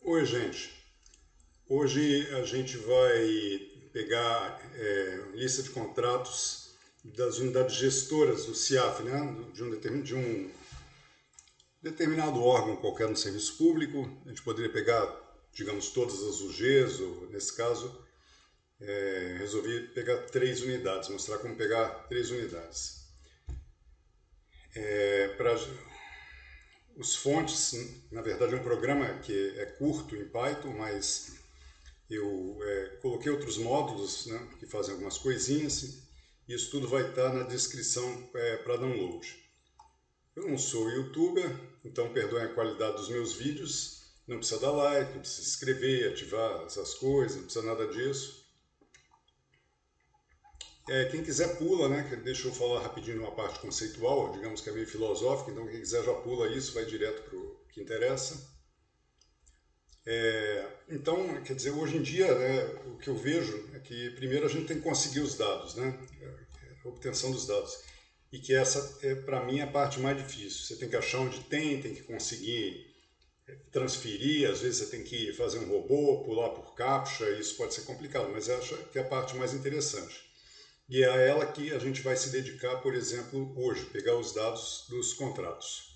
Oi, gente. Hoje a gente vai pegar lista de contratos das unidades gestoras do CIAF, né? De um determinado órgão qualquer no serviço público. A gente poderia pegar, digamos, todas as UGs, ou nesse caso, resolvi pegar 3 unidades, mostrar como pegar 3 unidades. Para os fontes, na verdade, é um programa que é curto em Python, mas eu coloquei outros módulos, né, que fazem algumas coisinhas, e isso tudo vai estar na descrição para download. Eu não sou youtuber, então perdoem a qualidade dos meus vídeos, não precisa dar like, não precisa se inscrever, ativar essas coisas, não precisa nada disso. Quem quiser pula, né, que deixa eu falar rapidinho uma parte conceitual, digamos que é meio filosófica, então quem quiser já pula isso, vai direto para o que interessa. Então, quer dizer, hoje em dia, né, o que eu vejo é que primeiro a gente tem que conseguir os dados, né, a obtenção dos dados, e que essa é, para mim, a parte mais difícil. Você tem que achar onde tem que conseguir transferir, às vezes você tem que fazer um robô, pular por captcha, isso pode ser complicado, mas eu acho que é a parte mais interessante. E é a ela que a gente vai se dedicar, por exemplo, hoje, pegar os dados dos contratos.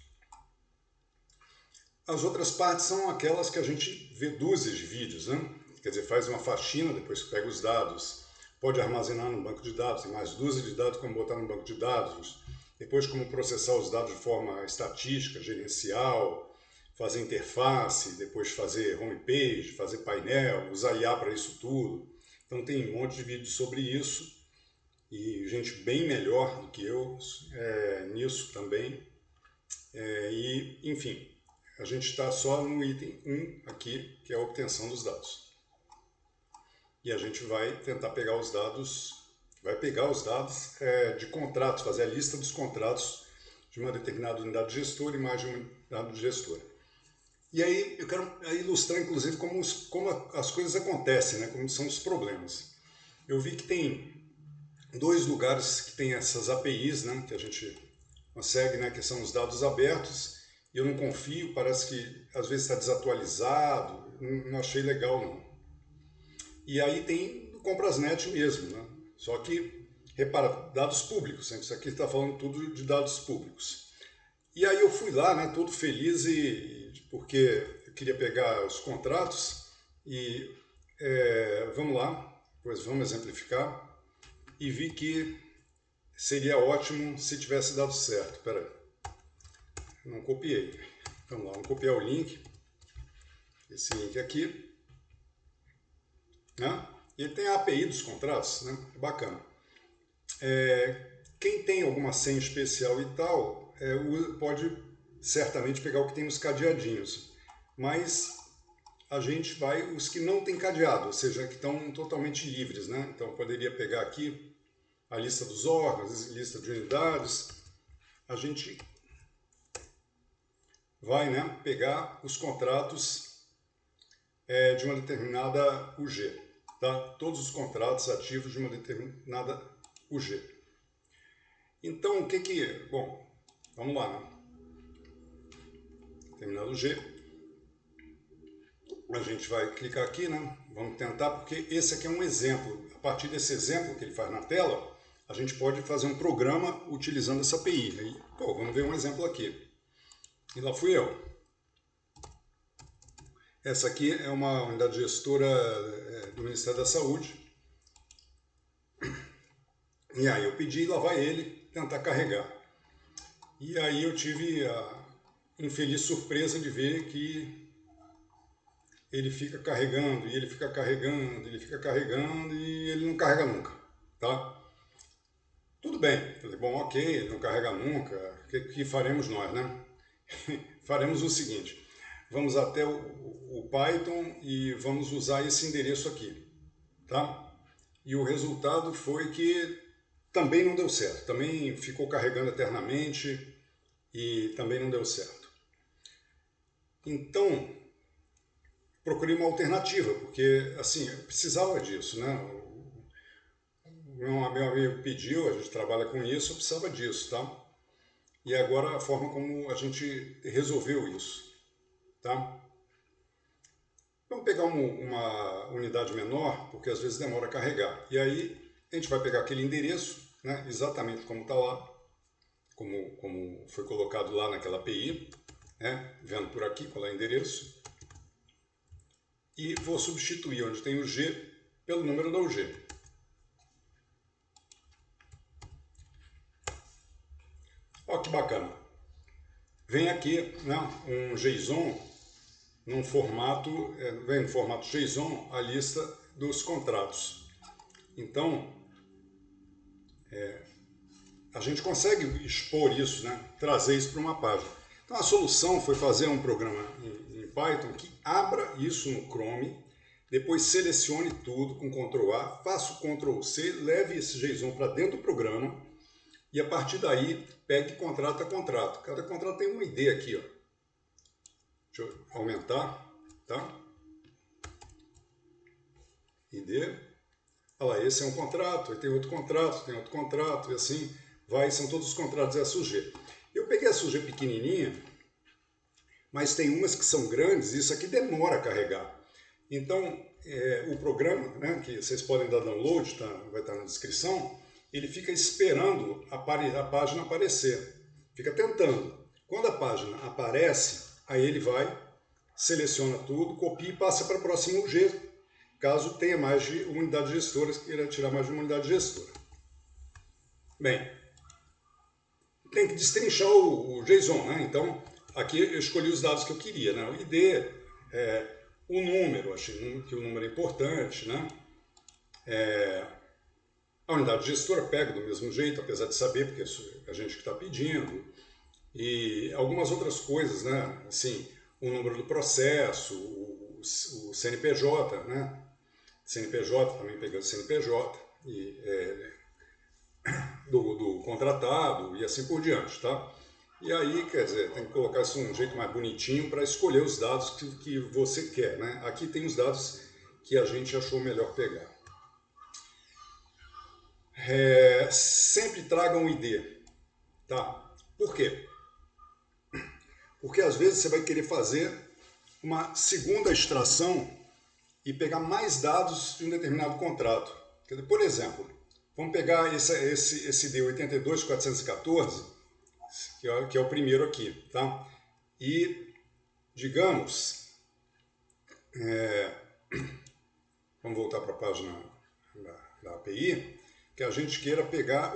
As outras partes são aquelas que a gente vê dúzias de vídeos, né? Quer dizer, faz uma faxina, depois que pega os dados, pode armazenar no banco de dados, tem mais dúzias de dados como botar no banco de dados, depois como processar os dados de forma estatística, gerencial, fazer interface, depois fazer homepage, fazer painel, usar IA para isso tudo. Então tem um monte de vídeos sobre isso e gente bem melhor do que eu nisso também. E, enfim, a gente está só no item 1 aqui, que é a obtenção dos dados. E a gente vai tentar pegar os dados, de contratos, fazer a lista dos contratos de uma determinada unidade gestora e mais de uma unidade gestora. E aí eu quero ilustrar, inclusive, como as coisas acontecem, né? Como são os problemas. Eu vi que tem 2 lugares que tem essas APIs, né? Que a gente consegue, né? Que são os dados abertos. E eu não confio, parece que às vezes está desatualizado, não achei legal não. E aí tem o Comprasnet mesmo, né? Só que, repara, dados públicos, né? Isso aqui está falando tudo de dados públicos. E aí eu fui lá, né, todo feliz, porque eu queria pegar os contratos e vamos lá, pois vamos exemplificar, e vi que seria ótimo se tivesse dado certo. Espera aí, não copiei. Vamos lá, vamos copiar o link, esse link aqui, né? E tem a API dos contratos, né? É bacana. Quem tem alguma senha especial e tal, pode certamente pegar o que tem nos cadeadinhos, mas a gente vai os que não tem cadeado, ou seja, que estão totalmente livres, né? Então poderia pegar aqui a lista dos órgãos, a lista de unidades, a gente vai, né, pegar os contratos de uma determinada UG, tá? Todos os contratos ativos de uma determinada UG. Então, bom, vamos lá, né? Determinado UG, a gente vai clicar aqui, né? Vamos tentar, porque esse aqui é um exemplo. A partir desse exemplo que ele faz na tela, a gente pode fazer um programa utilizando essa API. Aí, vamos ver um exemplo aqui. E lá fui eu. Essa aqui é uma unidade gestora do Ministério da Saúde. E aí eu pedi, lá vai ele tentar carregar. E aí eu tive a infeliz surpresa de ver que ele fica carregando, e ele fica carregando, ele fica carregando, e ele não carrega nunca, tá? Tudo bem, bom, ok, ele não carrega nunca, o que faremos nós, né? Faremos o seguinte, vamos até o Python e vamos usar esse endereço aqui, tá? E o resultado foi que também não deu certo, também ficou carregando eternamente e também não deu certo. Então, procurei uma alternativa, porque assim, eu precisava disso, né? Meu amigo pediu, a gente trabalha com isso, eu precisava disso, tá? E agora a forma como a gente resolveu isso, tá? Vamos pegar uma unidade menor, porque às vezes demora a carregar. E aí a gente vai pegar aquele endereço, né, exatamente como está lá, como foi colocado lá naquela API, né, vendo por aqui qual é o endereço, e vou substituir onde tem o G pelo número da UG. Olha que bacana. Vem aqui, né, um JSON num formato, vem no formato JSON a lista dos contratos. Então, a gente consegue expor isso, né, trazer isso para uma página. Então a solução foi fazer um programa em Python que abra isso no Chrome, depois selecione tudo com Ctrl A, faça o Ctrl C, leve esse JSON para dentro do programa e a partir daí pegue contrato a contrato. Cada contrato tem uma ID aqui, ó. Deixa eu aumentar, tá? ID. Olha lá, esse é um contrato, aí tem outro contrato, e assim vai, são todos os contratos SUG. Eu peguei a SUG pequenininha, mas tem umas que são grandes, e isso aqui demora a carregar. Então, o programa, né, que vocês podem dar download, tá, vai estar na descrição, ele fica esperando a página aparecer, fica tentando. Quando a página aparece, aí ele vai, seleciona tudo, copia e passa para a próxima UG, caso tenha mais de uma unidade gestora, se queira tirar mais de uma unidade gestora. Bem, tem que destrinchar o JSON, né? Então, aqui eu escolhi os dados que eu queria, né? O ID, o número, achei que o número é importante, né? A unidade gestora pega do mesmo jeito, apesar de saber, porque é a gente que está pedindo, e algumas outras coisas, né? Assim, o número do processo, o CNPJ, né? CNPJ, também pegando CNPJ, e, do contratado e assim por diante, tá? E aí, quer dizer, tem que colocar isso de um jeito mais bonitinho para escolher os dados que você quer, né? Aqui tem os dados que a gente achou melhor pegar. Sempre traga um ID, tá? Por quê? Porque às vezes você vai querer fazer uma segunda extração e pegar mais dados de um determinado contrato. Quer dizer, por exemplo, vamos pegar esse ID 82414, que é o primeiro aqui, tá? E, digamos, vamos voltar para a página da API, que a gente queira pegar,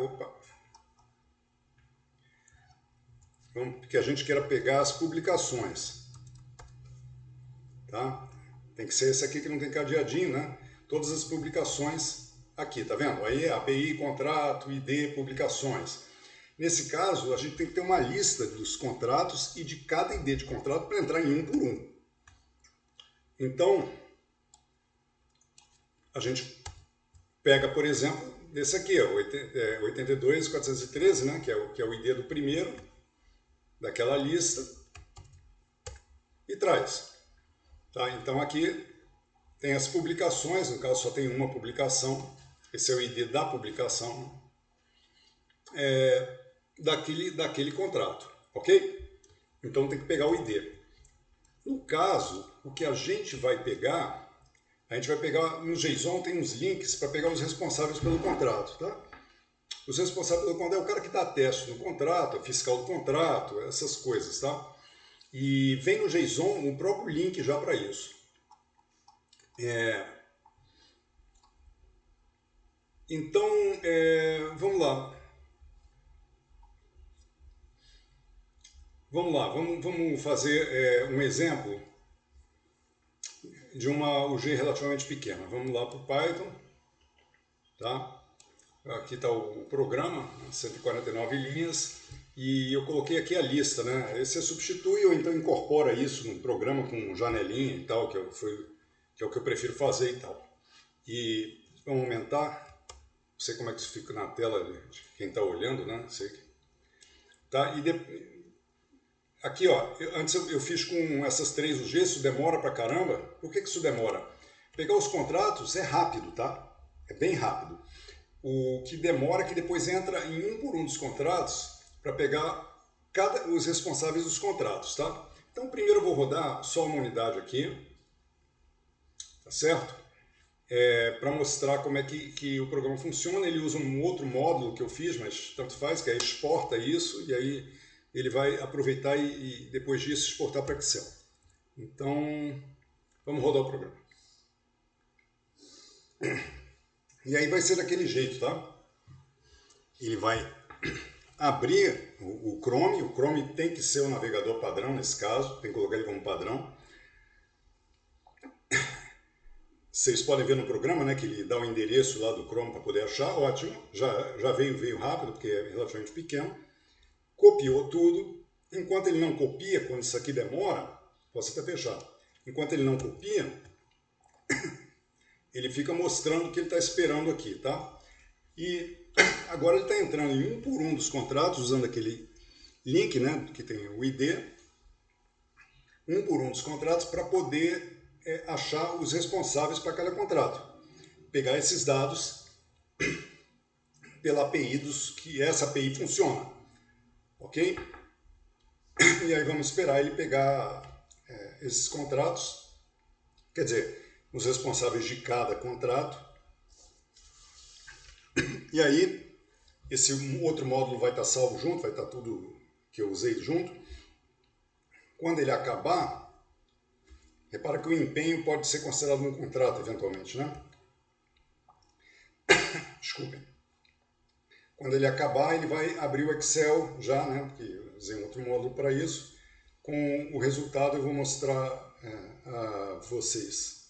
que a gente queira pegar as publicações, tá? Tem que ser esse aqui que não tem cadeadinho, né? Todas as publicações aqui, tá vendo? Aí API, contrato, ID, publicações. Nesse caso, a gente tem que ter uma lista dos contratos e de cada ID de contrato para entrar em um por um. Então, a gente pega, por exemplo, esse aqui, ó, 82413, né, que é o ID do primeiro, daquela lista, e traz. Tá? Então aqui tem as publicações, no caso só tem uma publicação, esse é o ID da publicação, daquele contrato, ok? Então tem que pegar o ID. No caso, o que a gente vai pegar no JSON tem uns links para pegar os responsáveis pelo contrato, tá? Os responsáveis pelo contrato é o cara que dá teste no contrato, é fiscal do contrato, essas coisas, tá? E vem no JSON um próprio link já para isso. Então, vamos lá. Vamos fazer um exemplo de uma UG relativamente pequena. Vamos lá para o Python, tá? Aqui está o programa, 149 linhas, e eu coloquei aqui a lista, né? Aí você substitui ou então incorpora isso num programa com janelinha e tal, que é o que eu prefiro fazer e tal. E vamos aumentar, não sei como é que isso fica na tela de quem está olhando, né? Tá? Aqui, ó, antes eu fiz com essas 3 UGs, isso demora pra caramba. Por que isso demora? Pegar os contratos é rápido, tá? É bem rápido. O que demora é que depois entra em um por um dos contratos para pegar os responsáveis dos contratos, tá? Então primeiro eu vou rodar só uma unidade aqui. certo? Para mostrar como é que o programa funciona. Ele usa um outro módulo que eu fiz, mas tanto faz, que é exporta isso, e aí ele vai aproveitar e depois disso exportar para Excel. Então, vamos rodar o programa. E aí vai ser daquele jeito, tá? Ele vai abrir o Chrome tem que ser o navegador padrão nesse caso, tem que colocar ele como padrão. Vocês podem ver no programa, né, que ele dá o endereço lá do Chrome para poder achar, ótimo, já veio rápido, porque é relativamente pequeno. Copiou tudo. Enquanto ele não copia, quando isso aqui demora, posso até fechar. Enquanto ele não copia, ele fica mostrando o que ele está esperando aqui, tá? E agora ele está entrando em um por um dos contratos, usando aquele link, né, que tem o ID, um por um dos contratos, para poder achar os responsáveis para cada contrato. Pegar esses dados pela API que essa API funciona, ok? E aí vamos esperar ele pegar esses contratos, quer dizer, os responsáveis de cada contrato. E aí esse outro módulo vai estar salvo junto, vai estar tudo que eu usei junto. Quando ele acabar, repara que o empenho pode ser considerado um contrato eventualmente, né? Desculpem. Quando ele acabar, ele vai abrir o Excel já, né? Porque eu usei um outro módulo para isso. Com o resultado eu vou mostrar a vocês.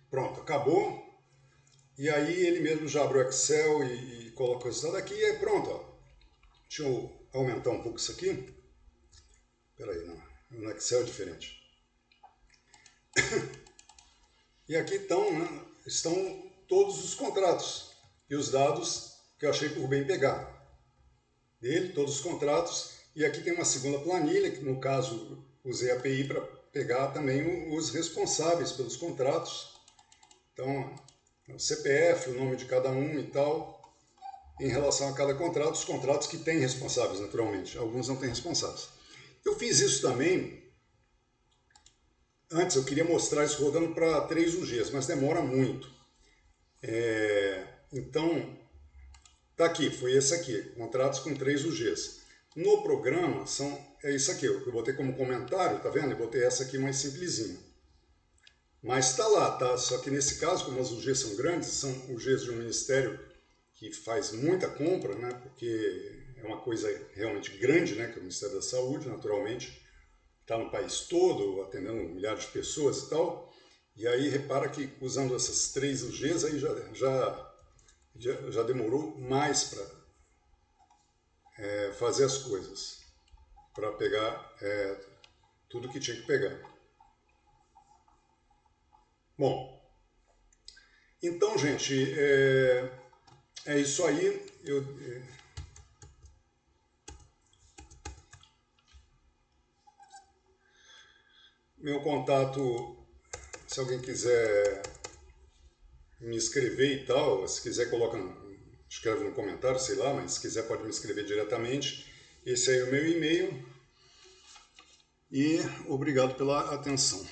Pronto, acabou. E aí ele mesmo já abre o Excel e coloca o resultado aqui e aí pronto. Ó. Deixa eu aumentar um pouco isso aqui. Espera aí, não. No Excel é diferente. E aqui estão todos os contratos e os dados que eu achei por bem pegar. Dele, todos os contratos. E aqui tem uma segunda planilha, que no caso usei a API para pegar também os responsáveis pelos contratos. Então, o CPF, o nome de cada um e tal, em relação a cada contrato, os contratos que têm responsáveis, naturalmente. Alguns não têm responsáveis. Eu fiz isso também. Antes eu queria mostrar isso rodando para 3 UGs, mas demora muito. Então, tá aqui, foi esse aqui, contratos com 3 UGs. No programa, é isso aqui, eu botei como comentário, tá vendo? Eu botei essa aqui mais simplesinha. Mas está lá, tá? Só que nesse caso, como as UGs são grandes, são UGs de um ministério que faz muita compra, né? Porque é uma coisa realmente grande, né? Que é o Ministério da Saúde, naturalmente. Está no país todo, atendendo milhares de pessoas e tal. E aí repara que usando essas 3 UGs aí já demorou mais para fazer as coisas, para pegar tudo que tinha que pegar. Bom, então, gente, é isso aí. Meu contato, se alguém quiser me escrever e tal, se quiser escreve no comentário, sei lá, mas se quiser pode me escrever diretamente. Esse aí é o meu e-mail e obrigado pela atenção.